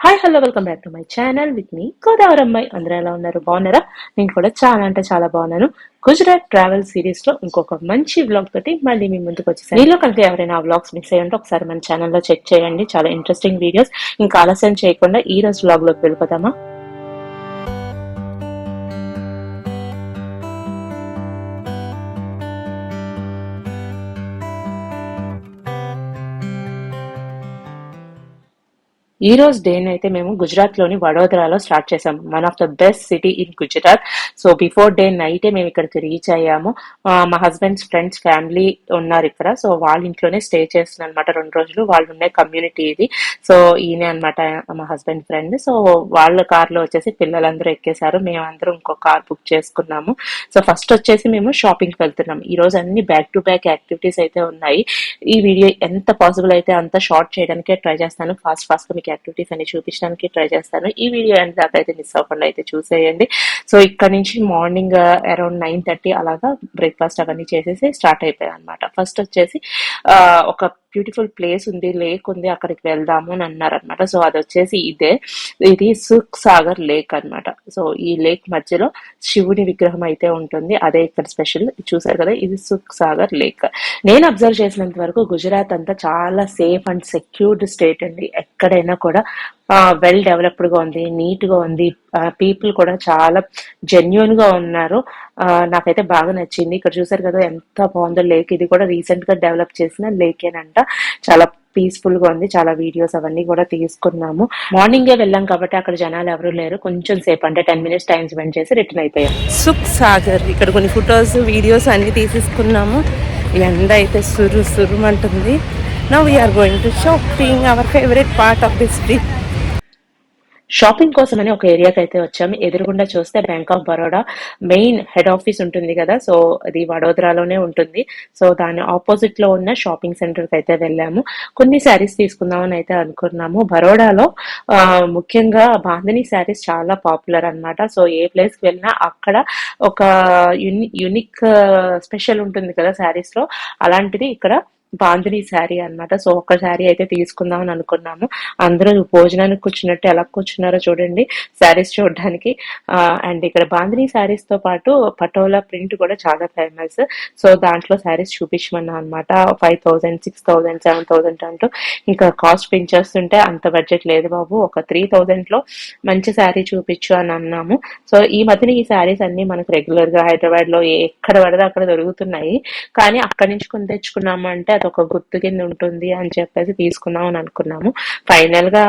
Hi hello welcome back to my channel with me గోదావరమ్మాయి. అందరూ ఎలా ఉన్నారు? బాగున్నారా? నేను కూడా చాలా అంటే చాలా బాగున్నాను. గుజరాత్ ట్రావెల్ సిరీస్ లో ఇంకొక మంచి వ్లాగ్ తోటి మళ్ళీ మీ ముందుకు వచ్చేసాను. మీలో కనుక ఎవరైనా ఆ వ్లాగ్స్ మిస్ అయ్యి ఉంటే ఒకసారి మన ఛానల్లో చెక్ చేయండి. చాలా ఇంట్రెస్టింగ్ వీడియోస్. ఇంకా ఆలస్యం చేయకుండా ఈ రోజు వ్లాగ్ లోకి వెళ్ళిపోదామా? ఈ రోజు డేని అయితే మేము గుజరాత్ లోని వడోదరాలో స్టార్ట్ చేసాము. One of the best city in Gujarat. So before day నైటే మేము ఇక్కడికి రీచ్ అయ్యాము. మా హస్బెండ్స్ ఫ్రెండ్స్ ఫ్యామిలీ ఉన్నారు ఇక్కడ. సో వాళ్ళ ఇంట్లోనే స్టే చేస్తున్నాను అనమాట 2 రోజులు. వాళ్ళు ఉండే కమ్యూనిటీ ఇది. సో ఈయనే అనమాట మా హస్బెండ్ ఫ్రెండ్. సో వాళ్ళ కార్ లో వచ్చేసి పిల్లలందరూ ఎక్కేశారు. మేమందరం ఇంకో కార్ బుక్ చేసుకున్నాము. సో ఫస్ట్ వచ్చేసి మేము షాపింగ్ వెళ్తున్నాం. ఈ రోజు అన్ని బ్యాక్ టు బ్యాక్ యాక్టివిటీస్ అయితే ఉన్నాయి. ఈ వీడియో ఎంత పాసిబుల్ అయితే అంత షార్ట్ చేయడానికే ట్రై చేస్తాను. ఫాస్ట్ గా మీకు యాక్టివిటీస్ అన్ని చూపించడానికి ట్రై చేస్తాను. ఈ వీడియో అండ్ దాకా అయితే మిస్ అవ్వకుండా అయితే చూసేయండి. సో ఇక్కడ నుంచి మార్నింగ్ అరౌండ్ 9:30 అలాగా బ్రేక్ఫాస్ట్ అవన్నీ చేసేసి స్టార్ట్ అయిపోయాయి అనమాట. ఫస్ట్ వచ్చేసి ఒక బ్యూటిఫుల్ ప్లేస్ ఉంది, లేక్ ఉంది, అక్కడికి వెళ్దాము అని అన్నారు అనమాట. సో అది వచ్చేసి ఇది సుఖ్ సాగర్ లేక్ అనమాట. సో ఈ లేక్ మధ్యలో శివుని విగ్రహం అయితే ఉంటుంది. అదే ఇక్కడ స్పెషల్. చూసారు కదా, ఇది సుఖ్ సాగర్ లేక్. నేను అబ్జర్వ్ చేసినంత వరకు గుజరాత్ అంతా చాలా సేఫ్ అండ్ సెక్యూర్డ్ స్టేట్ అండి. ఎక్కడైనా కూడా వెల్ డెవలప్డ్ గా ఉంది, నీట్ గా ఉంది. పీపుల్ కూడా చాలా జెన్యున్ గా ఉన్నారు. నాకైతే బాగా నచ్చింది. ఇక్కడ చూసారు కదా ఎంత బాగుందో లేక్. ఇది కూడా రీసెంట్ గా డెవలప్ చేసిన లేకేనంట. చాలా పీస్ఫుల్ గా ఉంది. చాలా వీడియోస్ అవన్నీ కూడా తీసుకున్నాము. మార్నింగే వెళ్ళాం కాబట్టి అక్కడ జనాలు ఎవరు లేరు. కొంచెం సేపు అంటే 10 minutes టైం స్పెండ్ చేసి రిటర్న్ అయిపోయాం. సుఖ్ సాగర్ ఇక్కడ కొన్ని ఫొటోస్ వీడియోస్ అన్ని తీసేసుకున్నాము. ఎండ అయితే సురుమంటుంది. Now we're going to shopping, our favourite part of this trip. Shopping కోసం అని ఒక ఏరియాకి అయితే వచ్చాము. ఎదురుగుండా చూస్తే Bank of Baroda main head office ఉంటుంది కదా. సో అది వడోదరాలోనే ఉంటుంది. సో దాని ఆపోజిట్ లో ఉన్న షాపింగ్ సెంటర్ కి అయితే వెళ్ళాము. కొన్ని శారీస్ తీసుకుందామని అయితే అనుకున్నాము. బరోడాలో ముఖ్యంగా బాందిని శారీస్ చాలా పాపులర్ అనమాట. సో ఏ ప్లేస్ కి వెళ్ళినా అక్కడ ఒక యునిక్ స్పెషల్ ఉంటుంది కదా శారీస్ లో. అలాంటిది ఇక్కడ బాందిని శారీ అనమాట. సో ఒక శారీ అయితే తీసుకుందామని అనుకున్నాము. అందరూ భోజనానికి కూర్చున్నట్టు ఎలా కూర్చున్నారో చూడండి శారీస్ చూడడానికి. అండ్ ఇక్కడ బాందిని శారీస్ తో పాటు పటోలా ప్రింట్ కూడా చాలా ఫేమస్. సో దాంట్లో శారీస్ చూపించమన్నా అనమాట. 5,000, 6,000, 7,000 అంటూ ఇంకా కాస్ట్ పెంచేస్తుంటే అంత బడ్జెట్ లేదు బాబు, ఒక 3,000 లో మంచి శారీ చూపించు అని అన్నాము. సో ఈ మధ్యన ఈ శారీస్ అన్ని మనకు రెగ్యులర్ గా హైదరాబాద్ లో ఎక్కడ పడితే అక్కడ దొరుకుతున్నాయి. కానీ అక్కడి నుంచి కొని తెచ్చుకున్నాము అంటే ఒక గుర్తు కింద ఉంటుంది అని చెప్పేసి తీసుకుందాం అని అనుకున్నాము. ఫైనల్ గా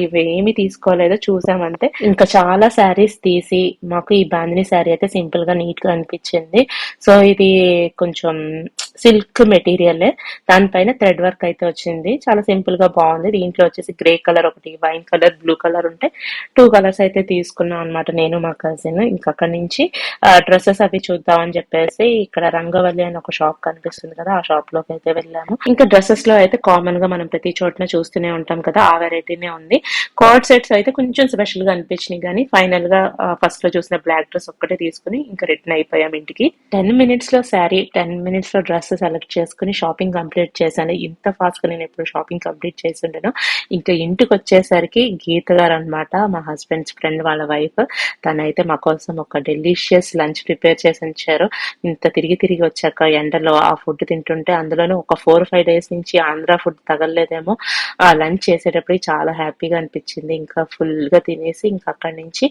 ఇవేమి తీసుకోలేదు, చూసామంటే. ఇంకా చాలా శారీస్ తీసి మాకు ఈ బాందిని శారీ అయితే సింపుల్ గా నీట్ గా అనిపించింది. సో ఇది కొంచెం సిల్క్ మెటీరియల్, దానిపైన థ్రెడ్ వర్క్ అయితే వచ్చింది. చాలా సింపుల్ గా బాగుంది. దీంట్లో వచ్చేసి గ్రే కలర్ ఒకటి, వైన్ కలర్, బ్లూ కలర్ ఉంటే 2 కలర్స్ అయితే తీసుకున్నాం అనమాట నేను మా కజిన్. ఇంకా అక్కడి నుంచి డ్రెస్సెస్ అవి చూద్దామని చెప్పేసి ఇక్కడ రంగవల్లి అని ఒక షాప్ కనిపిస్తుంది కదా, ఆ షాప్ లోకి అయితే వెళ్ళాము. ఇంకా డ్రెస్సెస్ లో అయితే కామన్ గా మనం ప్రతి చోటన చూస్తూనే ఉంటాం కదా, ఆ వెరైటీనే ఉంది. కార్డ్ సెట్స్ అయితే కొంచెం స్పెషల్ గా అనిపించినాయి. కానీ ఫైనల్ గా ఫస్ట్ లో చూసిన బ్లాక్ డ్రెస్ ఒక్కటే తీసుకుని ఇంకా రిటర్న్ అయిపోయాం ఇంటికి. 10 minutes లో శారీ, 10 minutes లో డ్రెస్ సెలెక్ట్ చేసుకుని షాపింగ్ కంప్లీట్ చేశాను. ఇంత ఫాస్ట్ గా నేను ఎప్పుడు షాపింగ్ కంప్లీట్ చేసి ఉండను. ఇంకా ఇంటికి వచ్చేసరికి గీత గారు అనమాట, మా హస్బెండ్స్ ఫ్రెండ్ వాళ్ళ వైఫ్. తనైతే మా కోసం ఒక డెలిషియస్ లంచ్ ప్రిపేర్ చేసి ఉంచారు. ఇంత తిరిగి వచ్చాక ఎండలో ఆ ఫుడ్ తింటుంటే, అందులోనూ ఒక 4-5 days నుంచి ఆంధ్ర ఫుడ్ తగలలేదేమో, ఆ లంచ్ చేసేటప్పుడు చాలా హ్యాపీగా అనిపించింది. ఇంకా ఫుల్ గా తినేసి ఇంకా అక్కడి నుంచి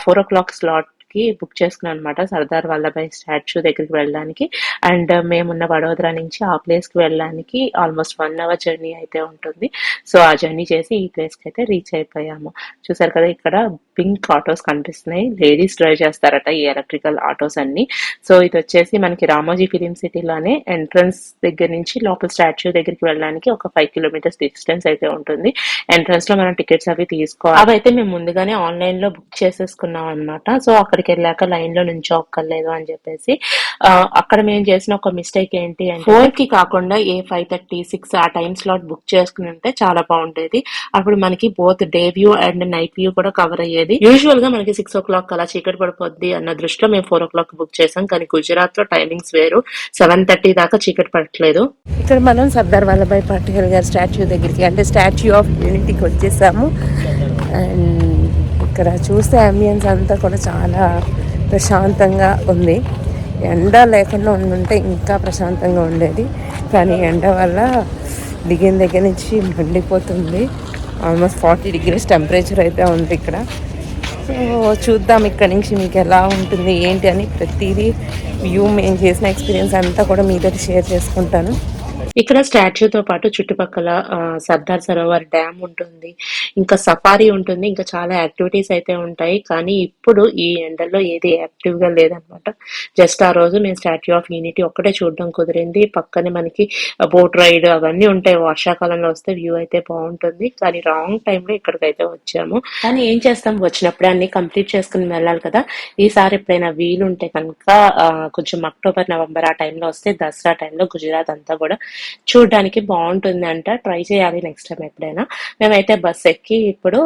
4 o'clock స్లాట్ కి బుక్ చేసుకున్నాను అనమాట, సర్దార్ వల్లభాయ్ స్టాచ్యూ దగ్గరికి వెళ్ళడానికి. అండ్ మేమున్న వడోదరా నుంచి ఆ ప్లేస్ కి వెళ్ళడానికి ఆల్మోస్ట్ 1 hour జర్నీ అయితే ఉంటుంది. సో ఆ జర్నీ చేసి ఈ ప్లేస్ కి అయితే రీచ్ అయిపోయాము. చూసారు కదా ఇక్కడ పింక్ ఆటోస్ కనిపిస్తున్నాయి. లేడీస్ డ్రైవ్ చేస్తారట ఈ ఎలక్ట్రికల్ ఆటోస్ అన్ని. సో ఇది వచ్చేసి మనకి రామోజీ ఫిలిం సిటీలోనే ఎంట్రన్స్ దగ్గర నుంచి లోపల స్టాచ్యూ దగ్గరికి వెళ్ళడానికి ఒక 5 kilometers డిస్టెన్స్ అయితే ఉంటుంది. ఎంట్రన్స్ లో మనం టికెట్స్ అవి తీసుకోవాలి. అవి అయితే మేము ముందుగానే ఆన్లైన్ లో బుక్ చేసేసుకున్నాం అనమాట. సో అక్కడికి వెళ్ళాక లైన్ లో నుంచోక్కర్లేదు అని చెప్పేసి. అక్కడ మేము చేసిన ఒక మిస్టేక్ ఏంటి అంటే 4 కి కాకుండా 5:30, 6 ఆ టైం స్లాట్ బుక్ చేసుకుని ఉంటే చాలా బాగుండేది. అప్పుడు మనకి both day view and night view కూడా కవర్ అయ్యేది. యూజువల్ గా మనకి 6 o'clock అలా చీకటి పడిపోద్ది అన్న దృష్టిలో మేము 4 o'clock బుక్ చేసాం. కానీ గుజరాత్ లో టైమింగ్స్ వేరు. 7:30 దాకా చీకటి పడట్లేదు. ఇక్కడ మనం సర్దార్ వల్లభాయ్ పటేల్ గారి స్టాచ్యూ దగ్గరికి, అంటే స్టాచ్యూ ఆఫ్ యూనిటీకి వచ్చేసాము. అండ్ ఇక్కడ చూస్తే అంబియన్స్ అంతా కూడా చాలా ప్రశాంతంగా ఉంది. ఎండ లేకుండా ఉండుంటే ఇంకా ప్రశాంతంగా ఉండేది, కానీ ఎండ వల్ల దిగిన దగ్గర నుంచి మండిపోతుంది. ఆల్మోస్ట్ 40 degrees టెంపరేచర్ అయితే ఉంది ఇక్కడ. సో చూద్దాం ఇక్కడ నుంచి మీకు ఎలా ఉంటుంది ఏంటి అని ప్రతిదీ వ్యూ మేము చేసిన ఎక్స్పీరియన్స్ అంతా కూడా మీతో షేర్ చేసుకుంటాను. ఇక్కడ స్టాచ్యూతో పాటు చుట్టుపక్కల సర్దార్ సరోవర్ డ్యామ్ ఉంటుంది, ఇంకా సఫారీ ఉంటుంది, ఇంకా చాలా యాక్టివిటీస్ అయితే ఉంటాయి. కానీ ఇప్పుడు ఈ ఎండల్లో ఏది యాక్టివ్ గా లేదనమాట. జస్ట్ ఆ రోజు మేము స్టాచ్యూ ఆఫ్ యూనిటీ ఒక్కటే చూడడం కుదిరింది. పక్కనే మనకి బోట్ రైడ్ అవన్నీ ఉంటాయి. వర్షాకాలంలో వస్తే వ్యూ అయితే బాగుంటుంది, కానీ రాంగ్ టైంలో ఇక్కడికైతే వచ్చాము. కానీ ఏం చేస్తాం, వచ్చినప్పుడే అన్ని కంప్లీట్ చేసుకుని వెళ్ళాలి కదా. ఈసారి ఎప్పుడైనా వీలుంటే కనుక కొంచెం అక్టోబర్ నవంబర్ ఆ టైంలో వస్తే, దసరా టైంలో గుజరాత్ అంతా కూడా చూడడానికి బాగుంటుంది అంట. ట్రై చేయాలి నెక్స్ట్ టైం ఎప్పుడైనా. మేమైతే బస్ ఎక్కి ఇప్పుడు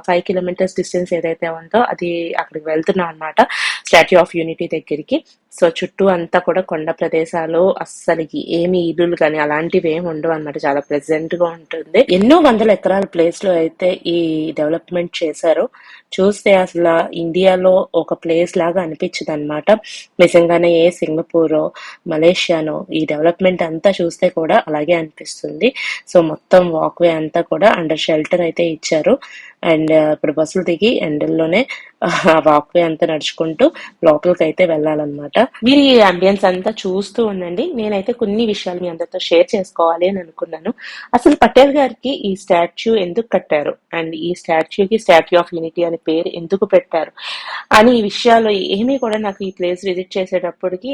5 kilometers డిస్టెన్స్ ఏదైతే ఉందో అది అక్కడికి వెళ్తున్నాం అనమాట, స్టాచ్యూ ఆఫ్ యూనిటీ దగ్గరికి. సో చుట్టూ అంతా కూడా కొండ ప్రదేశాలు, అస్సలు ఏమి ఇల్లులు కానీ అలాంటివి ఏమి ఉండవు అనమాట. చాలా ప్లెజెంట్ గా ఉంటుంది. ఎన్నో వందల ఎకరాల ప్లేస్ లో అయితే ఈ డెవలప్మెంట్ చేశారు. చూస్తే అసలు ఇండియాలో ఒక ప్లేస్ లాగా అనిపించదు అనమాట. నిజంగానే ఏ సింగపూరో మలేషియానో ఈ డెవలప్మెంట్ అంతా చూస్తే కూడా అలాగే అనిపిస్తుంది. సో మొత్తం వాక్వే అంతా కూడా అండర్ షెల్టర్ అయితే ఇచ్చారు. అండ్ ఇప్పుడు బస్సులు దిగి ఎండల్లోనే వాక్వే అంతా నడుచుకుంటూ లోపలికి అయితే వెళ్ళాలన్నమాట. మీరు ఈ అంబియన్స్ అంతా చూస్తూ ఉండండి. నేనైతే కొన్ని విషయాలు మీ అందరితో షేర్ చేసుకోవాలి అని అనుకున్నాను. అసలు పటేల్ గారికి ఈ స్టాచ్యూ ఎందుకు కట్టారు, అండ్ ఈ స్టాచ్యూకి స్టాచ్యూ ఆఫ్ యూనిటీ అనే పేరు ఎందుకు పెట్టారు అని ఈ విషయాలు ఏమీ కూడా నాకు ఈ ప్లేస్ విజిట్ చేసేటప్పటికి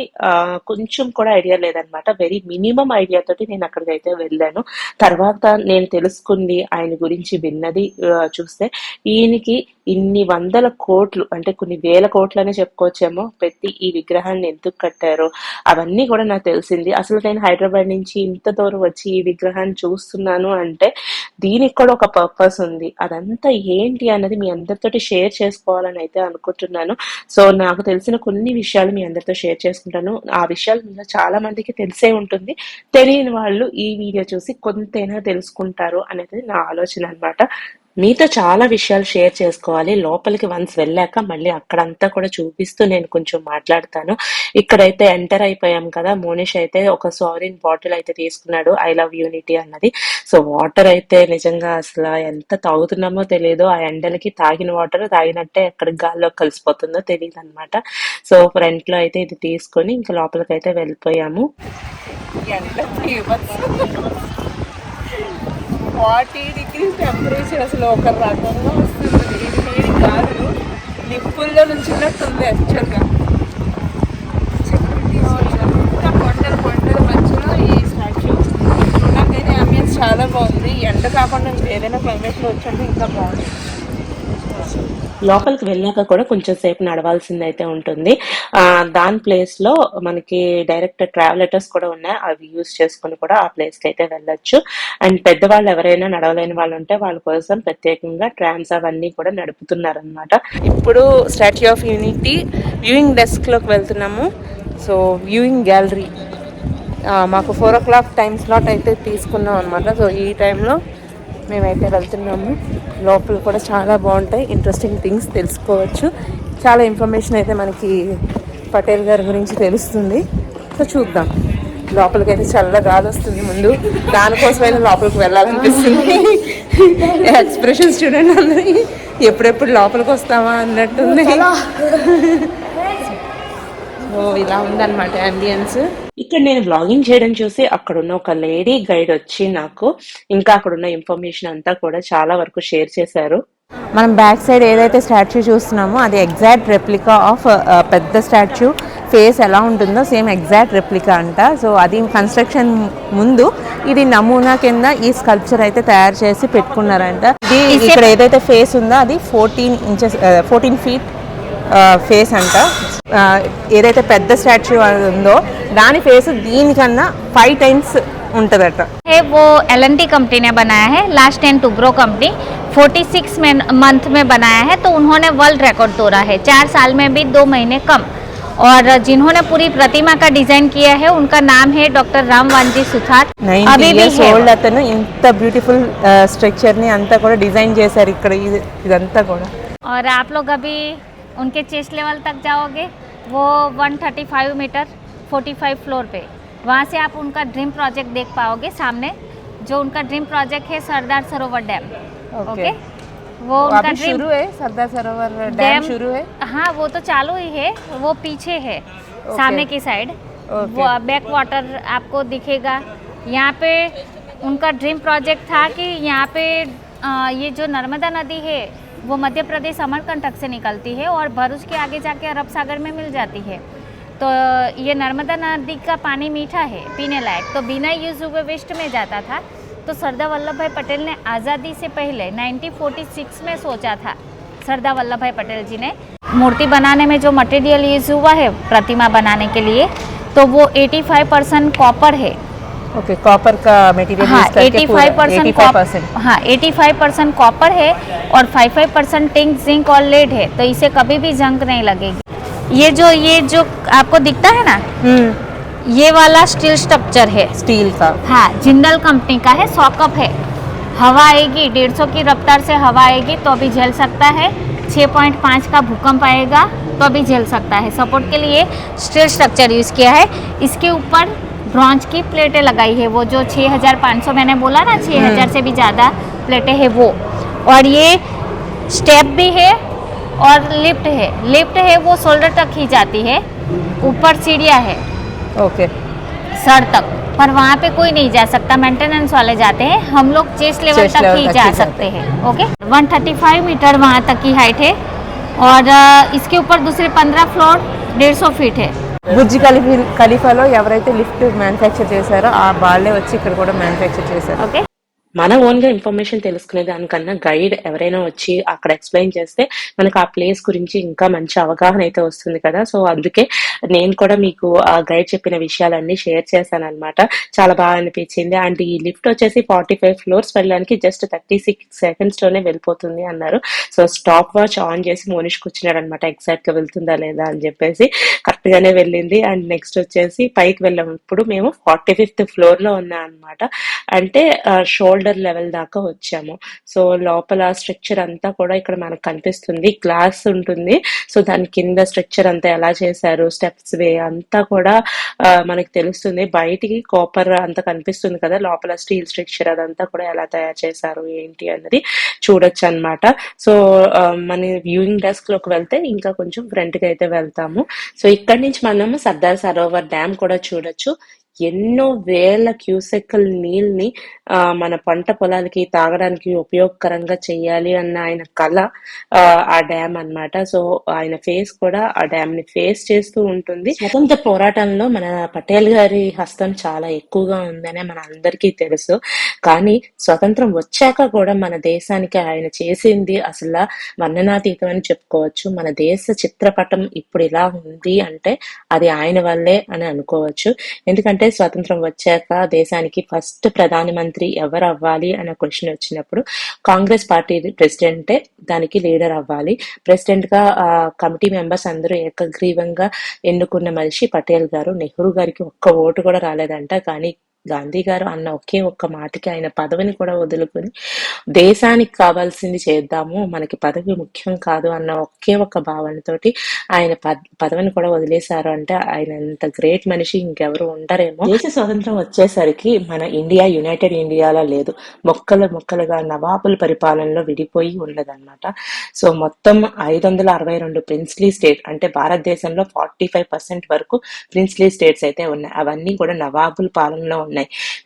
కొంచెం కూడా ఐడియా లేదనమాట. వెరీ మినిమం ఐడియా తోటి నేను అక్కడికి అయితే వెళ్ళాను. తర్వాత నేను తెలుసుకుంది, ఆయన గురించి విన్నది చూస్తే ఈయనకి ఇన్ని వందల కోట్లు అంటే కొన్ని వేల కోట్లనే చెప్పుకోవచ్చేమో పెట్టి ఈ విగ్రహాన్ని ఎందుకు కట్టారో అవన్నీ కూడా నాకు తెలిసింది. అసలు నేను హైదరాబాద్ నుంచి ఇంత దూరం వచ్చి ఈ విగ్రహాన్ని చూస్తున్నాను అంటే దీనికి కూడా ఒక పర్పస్ ఉంది. అదంతా ఏంటి అన్నది మీ అందరితోటి షేర్ చేసుకోవాలని అయితే అనుకుంటున్నాను. సో నాకు తెలిసిన కొన్ని విషయాలు మీ అందరితో షేర్ చేసుకుంటాను. ఆ విషయాలు మీద చాలా మందికి తెలిసే ఉంటుంది, తెలియని వాళ్ళు ఈ వీడియో చూసి కొంతైనా తెలుసుకుంటారు అనేది నా ఆలోచన అనమాట. మీతో చాలా విషయాలు షేర్ చేసుకోవాలి. లోపలికి వన్స్ వెళ్ళాక మళ్ళీ అక్కడంతా కూడా చూపిస్తూ నేను కొంచెం మాట్లాడతాను. ఇక్కడైతే ఎంటర్ అయిపోయాం కదా. మోనిష్ అయితే ఒక సారిన్ బాటిల్ అయితే తీసుకున్నాడు, ఐ లవ్ యూనిటీ అన్నది. సో వాటర్ అయితే నిజంగా అసలు ఎంత తాగుతున్నామో తెలియదు. ఆ ఎండలకి తాగిన వాటర్ తాగినట్టే ఎక్కడ గాల్లో కలిసిపోతుందో తెలియదు అనమాట. సో ఫ్రంట్ లో అయితే ఇది తీసుకొని ఇంకా లోపలికి అయితే వెళ్ళిపోయాము. 40 degrees టెంపరేచర్ అసలు ఒక రకంగా వస్తుంది. ఇది వేడి కాదు, నిప్పుల్లో నుంచినట్టుంది యాక్చువల్గా. కొండల మధ్యలో ఈ స్టాచ్యూ చూడడానికైతే అంబియన్స్ చాలా బాగుంది. ఎండ కాకుండా ఏదైనా క్లైమేట్లో వచ్చంటే ఇంకా బాగుంది. లోపలికి వెళ్ళాక కూడా కొంచెం సేపు నడవాల్సింది అయితే ఉంటుంది. దాని ప్లేస్ లో మనకి డైరెక్ట్ ట్రావెలర్స్ కూడా ఉన్నాయి, అవి యూజ్ చేసుకుని కూడా ఆ ప్లేస్ కి అయితే వెళ్ళొచ్చు. అండ్ పెద్దవాళ్ళు ఎవరైనా నడవలేని వాళ్ళు ఉంటే వాళ్ళ కోసం ప్రత్యేకంగా ట్రామ్స్ అవన్నీ కూడా నడుపుతున్నారు అనమాట. ఇప్పుడు statue of unity viewing desk లోకి వెళ్తున్నాము. సో వ్యూయింగ్ గ్యాలరీ మాకు 4 o'clock టైం స్లాట్ అయితే తీసుకున్నాం అనమాట. సో ఈ టైంలో మేమైతే వెళ్తున్నాము. లోపల కూడా చాలా బాగుంటాయి, ఇంట్రెస్టింగ్ థింగ్స్ తెలుసుకోవచ్చు. చాలా ఇన్ఫర్మేషన్ అయితే మనకి పటేల్ గారి గురించి తెలుస్తుంది. సో చూద్దాం. లోపలికి అయితే చల్ల గాలి వస్తుంది ముందు, దానికోసమైనా లోపలికి వెళ్ళాలనిపిస్తుంది. ఎక్స్ప్రెషన్స్ చూడండి అందరి, ఎప్పుడెప్పుడు లోపలికి వస్తామా అన్నట్టుంది. సో ఇలా ఉందన్నమాట అంబియన్స్. ఇక్కడ నేను వ్లాగింగ్ చేయడం చూసి అక్కడున్న ఒక లేడీ గైడ్ వచ్చి నాకు ఇంకా అక్కడున్న ఇన్ఫర్మేషన్ అంతా కూడా చాలా వరకు షేర్ చేశారు. మనం బ్యాక్ సైడ్ ఏదైతే స్టాచ్యూ చూస్తున్నామో అది ఎగ్జాక్ట్ రెప్లికా ఆఫ్ పెద్ద స్టాచ్యూ ఫేస్ ఎలా ఉంటుందో సేమ్ ఎగ్జాక్ట్ రెప్లికా అంట. సో అది కన్స్ట్రక్షన్ ముందు ఇది నమూనా కింద ఈ స్కల్ప్చర్ అయితే తయారు చేసి పెట్టుకున్నారంట. ఇది ఇక్కడ ఏదైతే ఫేస్ ఉందో అది 14 feet ఫేస్ అంట. ఏదైతే పెద్ద స్టాచ్యూ ఉందో దాని ఫేస్ దీనికన్నా 5 times ఉంటుందట. वो L&T कंपनी ने बनाया है, लास्ट एंड टुग्रो कंपनी 46 मंथ में बनाया है, तो उन्होंने वर्ल्ड रिकॉर्ड तोड़ा है, 4 साल में भी 2 महीने कम. और जिन्होंने पूरी प्रतिमा का डिजाइन किया है उनका नाम है डॉक्टर राम वांजी सुथार। 90 अभी भी years है old అతను ఇంత బ్యూటిఫుల్ స్ట్రక్చర్ ని అంతా కూడా డిజైన్ చేశారు ఇక్కడ ఇదంతా కూడా. और आप लोग अभी उनके चेस्ट लेवल तक जाओगे, वो 135 मीटर 45 फ्लोर पे, वहाँ से आप उनका ड्रीम प्रोजेक्ट देख पाओगे सामने, जो उनका ड्रीम प्रोजेक्ट है सरदार सरोवर डैम। ओके, वो उनका अभी ड्रीम शुरू है, सरदार सरोवर डैम शुरू है. हाँ वो तो चालू ही है, वो पीछे है सामने की साइड, वो बैक वाटर आपको दिखेगा। यहाँ पे उनका ड्रीम प्रोजेक्ट था कि यहाँ पे ये जो नर्मदा नदी है वो मध्य प्रदेश अमरकंटक से निकलती है और भरूच के आगे जाके अरब सागर में मिल जाती है। तो ये नर्मदा नदी का पानी मीठा है, पीने लायक, तो बिना यूज हुए वेस्ट में जाता था। तो सरदार वल्लभ भाई पटेल ने आज़ादी से पहले 1946 में सोचा था, सरदार वल्लभ भाई पटेल जी ने, मूर्ति बनाने में जो मटेरियल यूज हुआ है प्रतिमा बनाने के लिए, तो वो 85% कॉपर है। ओके, कॉपर का मटेरियल हाँ, यूज करके 85% हाँ 85% कॉपर है और 55% टिंक, जिंक और लेड है, तो इसे कभी भी जंग नहीं लगेगी। ये जो आपको दिखता है ना, ये वाला स्टील स्ट्रक्चर है, स्टील का. हाँ जिंदल कंपनी का है, सॉकअप है। हवा आएगी 150 की रफ्तार से हवा आएगी तो भी झेल सकता है, 6.5 का भूकंप आएगा तो भी झेल सकता है। सपोर्ट के लिए स्टील स्ट्रक्चर यूज़ किया है। इसके ऊपर ब्रॉन्ज की प्लेटें लगाई है, वो जो 6500 मैंने बोला ना, 6000 से भी ज़्यादा प्लेटें है वो। और ये स्टेप भी है और लिफ्ट है वो शोल्डर तक ही जाती है, ऊपर सीढ़ियाँ है ओके, सर तक, पर वहाँ पे कोई नहीं जा सकता, मेंटेनेंस वाले जाते हैं, हम लोग चेस्ट लेवल तक ही जा सकते हैं। ओके, 135 मीटर वहाँ तक की हाइट है और इसके ऊपर दूसरे 15 फ्लोर 150 फीट है। బుర్జ్ ఖలీఫాలో ఎవరైతే లిఫ్ట్ మ్యానుఫ్యాక్చర్ చేశారో ఆ వాళ్ళే వచ్చి ఇక్కడ కూడా మ్యానుఫ్యాక్చర్ చేశారు. ओके, మన ఓన్ గా ఇన్ఫర్మేషన్ తెలుసుకునే దానికన్నా గైడ్ ఎవరైనా వచ్చి అక్కడ ఎక్స్ప్లెయిన్ చేస్తే మనకు ఆ ప్లేస్ గురించి ఇంకా మంచి అవగాహన అయితే వస్తుంది కదా. సో అందుకే నేను కూడా మీకు ఆ గైడ్ చెప్పిన విషయాలన్నీ షేర్ చేశాను అనమాట. చాలా బాగా అనిపించింది. అండ్ ఈ లిఫ్ట్ వచ్చేసి 45 ఫ్లోర్స్ వెళ్ళడానికి జస్ట్ 36 సెకండ్స్ లోనే వెళ్ళిపోతుంది అన్నారు. సో స్టాప్ వాచ్ ఆన్ చేసి మోనిష్ కూర్చున్నాడు అనమాట, ఎగ్జాక్ట్ గా వెళ్తుందా లేదా అని చెప్పేసి. కరెక్ట్ గానే వెళ్ళింది. అండ్ నెక్స్ట్ వచ్చేసి పైకి వెళ్ళినప్పుడు మేము 45th ఫ్లోర్ లో ఉన్నాం అనమాట. అంటే షోల్డర్ లెవెల్ దాకా వచ్చాము. సో లోపల స్ట్రక్చర్ అంతా కూడా ఇక్కడ మనకు కనిపిస్తుంది, గ్లాస్ ఉంటుంది. సో దాని కింద స్ట్రక్చర్ అంతా ఎలా చేశారు, స్టెప్స్ వే అంతా కూడా మనకి తెలుస్తుంది. బయటికి కాపర్ అంతా కనిపిస్తుంది కదా, లోపల స్టీల్ స్ట్రక్చర్ అదంతా కూడా ఎలా తయారు చేశారు ఏంటి అన్నది చూడొచ్చు అనమాట. సో మన వ్యూయింగ్ డెస్క్ లోకి వెళ్తే ఇంకా కొంచెం ఫ్రంట్ కి అయితే వెళ్తాము. సో ఇక్కడి నుంచి మనం సర్దార్ సరోవర్ డ్యామ్ కూడా చూడొచ్చు. ఎన్నో వేల క్యూసెక్కుల నీళ్ళని మన పంట పొలాలకి తాగడానికి ఉపయోగకరంగా చెయ్యాలి అన్న ఆయన కళ ఆ డ్యామ్ అన్నమాట. సో ఆయన ఫేస్ కూడా ఆ డ్యామ్ ని ఫేస్ చేస్తూ ఉంటుంది. స్వతంత్ర పోరాటంలో మన పటేల్ గారి హస్తం చాలా ఎక్కువగా ఉందనే మన అందరికీ తెలుసు. కానీ స్వతంత్రం వచ్చాక కూడా మన దేశానికి ఆయన చేసింది అసలు వర్ణనాతీతం అని చెప్పుకోవచ్చు. మన దేశ చిత్రపటం ఇప్పుడు ఇలా ఉంది అంటే అది ఆయన వల్లే అని అనుకోవచ్చు. ఎందుకంటే స్వాతంత్రం వచ్చాక దేశానికి ఫస్ట్ ప్రధానమంత్రి ఎవరు అవ్వాలి అనే క్వశ్చన్ వచ్చినప్పుడు కాంగ్రెస్ పార్టీ ప్రెసిడెంటే దానికి లీడర్ అవ్వాలి. ప్రెసిడెంట్ గా కమిటీ మెంబర్స్ అందరూ ఏకగ్రీవంగా ఎన్నుకున్న మనిషి పటేల్ గారు. నెహ్రూ గారికి ఒక్క ఓటు కూడా రాలేదంట. కానీ గాంధీ గారు అన్న ఒకే ఒక్క మాటకి ఆయన పదవిని కూడా వదులుకొని దేశానికి కావాల్సింది చేద్దాము, మనకి పదవి ముఖ్యం కాదు అన్న ఒకే ఒక్క భావనతోటి ఆయన పదవిని కూడా వదిలేశారు. అంటే ఆయన అంత గ్రేట్ మనిషి ఇంకెవరు ఉండరేమో. దేశ స్వాతంత్రం వచ్చేసరికి మన ఇండియా యునైటెడ్ ఇండియాలో లేదు, మొక్కలుగా నవాబుల పరిపాలనలో విడిపోయి ఉన్నదన్నమాట. సో మొత్తం 562 ప్రిన్స్లీ స్టేట్, అంటే భారతదేశంలో 45% వరకు ప్రిన్స్లీ స్టేట్స్ అయితే ఉన్నాయి. అవన్నీ కూడా నవాబుల పాలనలో ఉన్నాయి.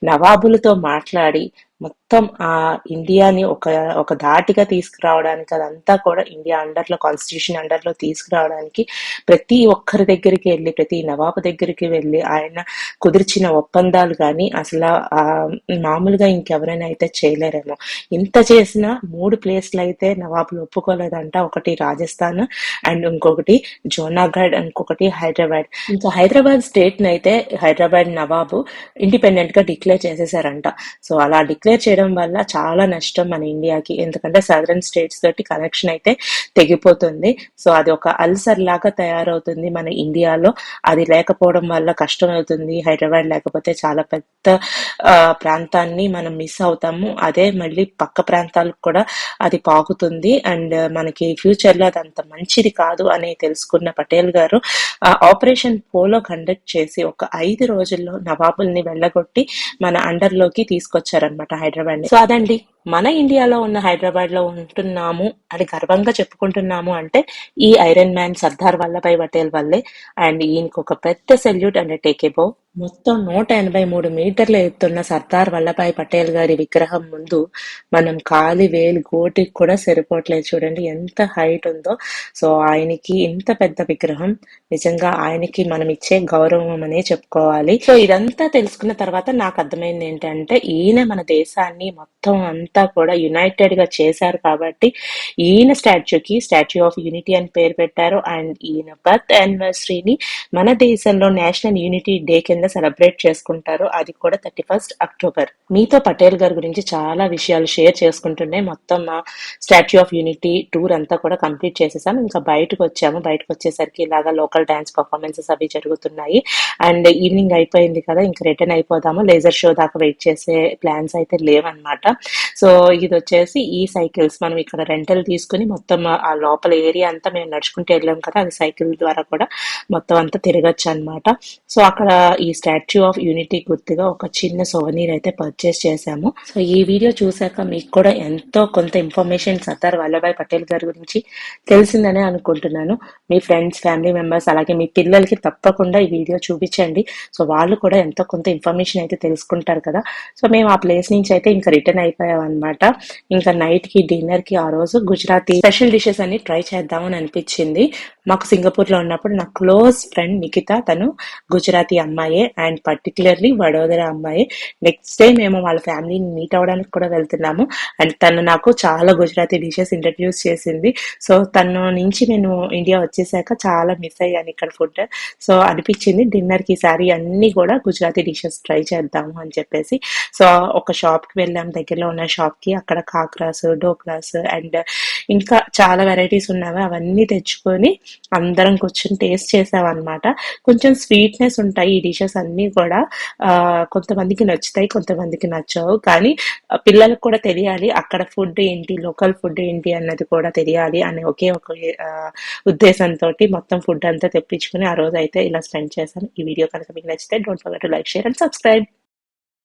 నవాబులతో మాట్లాడి మొత్తం ఆ ఇండియాని ఒక ధాటిగా తీసుకురావడానికి, అదంతా కూడా ఇండియా అండర్ లో, కాన్స్టిట్యూషన్ అండర్ లో తీసుకురావడానికి ప్రతి ఒక్కరి దగ్గరికి వెళ్ళి, ప్రతి నవాబు దగ్గరికి వెళ్ళి ఆయన కుదిర్చిన ఒప్పందాలు కానీ అసలు మామూలుగా ఇంకెవరైనా అయితే చేయలేరేమో. ఇంత చేసిన 3 ప్లేస్లు అయితే నవాబులు ఒప్పుకోలేదంట. ఒకటి రాజస్థాన్, అండ్ ఇంకొకటి జూనాగఢ్, ఇంకొకటి హైదరాబాద్. ఇంకా హైదరాబాద్ స్టేట్ ని అయితే హైదరాబాద్ నవాబు ఇండిపెండెంట్ గా డిక్లేర్ చేసేసారంట. సో అలా డిక్లేర్ కంపేర్ చేయడం వల్ల చాలా నష్టం మన ఇండియాకి. ఎందుకంటే సదరన్ స్టేట్స్ తోటి కనెక్షన్ అయితే తెగిపోతుంది. సో అది ఒక అల్సర్ లాగా తయారవుతుంది మన ఇండియాలో. అది లేకపోవడం వల్ల కష్టం అవుతుంది. హైదరాబాద్ లేకపోతే చాలా పెద్ద ప్రాంతాన్ని మనం మిస్ అవుతాము. అదే మళ్ళీ పక్క ప్రాంతాలకు కూడా అది పాకుతుంది. అండ్ మనకి ఫ్యూచర్ లో అది అంత మంచిది కాదు అని తెలుసుకున్న పటేల్ గారు ఆపరేషన్ పోలో కండక్ట్ చేసి ఒక 5 రోజుల్లో నవాబుల్ని వెళ్ళగొట్టి మన అండర్ లోకి తీసుకొచ్చారనమాట హైదరాబాద్ ని. సో అదండి, మన ఇండియాలో ఉన్న హైదరాబాద్ లో ఉంటున్నాము అని గర్వంగా చెప్పుకుంటున్నాము అంటే ఈ ఐరన్ మ్యాన్ సర్దార్ వల్లభాయ్ పటేల్ వల్లే. అండ్ ఈయనకి ఒక పెద్ద సెల్యూట్ అండ్ టేక్ ఎబో. మొత్తం 183 మీటర్ల ఎత్తున్న సర్దార్ వల్లభాయ్ పటేల్ గారి విగ్రహం ముందు మనం కాలి వేలు గోటికి కూడా సరిపోవట్లేదు. చూడండి ఎంత హైట్ ఉందో. సో ఆయనకి ఇంత పెద్ద విగ్రహం నిజంగా ఆయనకి మనం ఇచ్చే గౌరవం అనే చెప్పుకోవాలి. సో ఇదంతా తెలుసుకున్న తర్వాత నాకు అర్థమైంది ఏంటంటే ఈయన మన దేశాన్ని మొత్తం అంతా కూడా యునైటెడ్ గా చేశారు కాబట్టి ఈయన స్టాచ్యూకి స్టాచ్యూ ఆఫ్ యూనిటీ అని పేరు పెట్టారు. అండ్ ఈయన బర్త్ యానివర్సరీని మన దేశంలో నేషనల్ యూనిటీ డే కింద సెలబ్రేట్ చేసుకుంటారు. అది కూడా 31 అక్టోబర్. మీతో పటేల్ గారి గురించి చాలా విషయాలు షేర్ చేసుకుంటుండే మొత్తం స్టాచ్యూ ఆఫ్ యూనిటీ టూర్ అంతా కూడా కంప్లీట్ చేసేసాం. ఇంకా బయటకు వచ్చాము. బయటకు వచ్చేసరికి ఇలాగా లోకల్ డాన్స్ పర్ఫార్మెన్సెస్ అవి జరుగుతున్నాయి. అండ్ ఈవినింగ్ అయిపోయింది కదా, ఇంకా రిటర్న్ అయిపోదాము. లేజర్ షో దాకా వెయిట్ చేసే ప్లాన్స్ అయితే లేవన్నమాట. సో ఇది వచ్చేసి ఈ సైకిల్స్ మనం ఇక్కడ రెంటల్ తీసుకుని మొత్తం ఆ లోపల ఏరియా అంతా మేము నడుచుకుంటూ వెళ్ళాం కదా, అది సైకిల్ ద్వారా కూడా మొత్తం అంతా తిరగచ్చు అనమాట. సో అక్కడ ఈ స్టాచ్యూ ఆఫ్ యూనిటీ గుర్తుగా ఒక చిన్న సోవనీర్ అయితే పర్చేస్ చేశాము. సో ఈ వీడియో చూసాక మీకు కూడా ఎంతో కొంత ఇన్ఫర్మేషన్ సర్దార్ వల్లభాయ్ పటేల్ గారి గురించి తెలిసిందనే అనుకుంటున్నాను. మీ ఫ్రెండ్స్, ఫ్యామిలీ మెంబర్స్, అలాగే మీ పిల్లలకి తప్పకుండా ఈ వీడియో చూపించండి. సో వాళ్ళు కూడా ఎంతో కొంత ఇన్ఫర్మేషన్ అయితే తెలుసుకుంటారు కదా. సో మేము ఆ ప్లేస్ నుంచి అయితే ఇంకా రిటర్న్ అయిపోయాం అనమాట. ఇంకా నైట్ కి డిన్నర్ కి ఆ రోజు గుజరాతీ స్పెషల్ డిషెస్ అన్ని ట్రై చేద్దామని అనిపించింది. మాకు సింగపూర్ లో ఉన్నప్పుడు నా క్లోజ్ ఫ్రెండ్ నిఖిత, తను గుజరాతీ అమ్మాయే అండ్ పర్టికులర్లీ వడోదర అమ్మాయి. నెక్స్ట్ డే మేము వాళ్ళ ఫ్యామిలీని మీట్ అవడానికి కూడా వెళ్తున్నాము. అండ్ తను నాకు చాలా గుజరాతీ డిషెస్ ఇంట్రడ్యూస్ చేసింది. సో తను నుంచి నేను ఇండియా వచ్చేసాక చాలా మిస్ అయ్యాను ఇక్కడ ఫుడ్. సో అనిపించింది డిన్నర్ కి ఈసారి అన్ని కూడా గుజరాతీ డిషెస్ ట్రై చేద్దాము అని చెప్పేసి. సో ఒక షాప్ కి వెళ్ళాం, దగ్గరలో ఉన్న షాప్ కి. అక్కడ కాక్రాస్, డోక్లాస్ అండ్ ఇంకా చాలా వెరైటీస్ ఉన్నవి, అవన్నీ తెచ్చుకొని అందరం కూర్చొని టేస్ట్ చేసాం అనమాట. కొంచెం స్వీట్నెస్ ఉంటాయి ఈ డిషెస్ అన్ని కూడా. కొంతమందికి నచ్చుతాయి, కొంతమందికి నచ్చవు. కానీ పిల్లలకు కూడా తెలియాలి అక్కడ ఫుడ్ ఏంటి, లోకల్ ఫుడ్ ఏంటి అన్నది కూడా తెలియాలి అనే ఒకే ఒక ఉద్దేశంతో మొత్తం ఫుడ్ అంతా తెప్పించుకుని ఆ రోజు అయితే ఇలా స్పెండ్ చేశాను. ఈ వీడియో కనుక మీకు నచ్చితే don't forget to like, share and subscribe.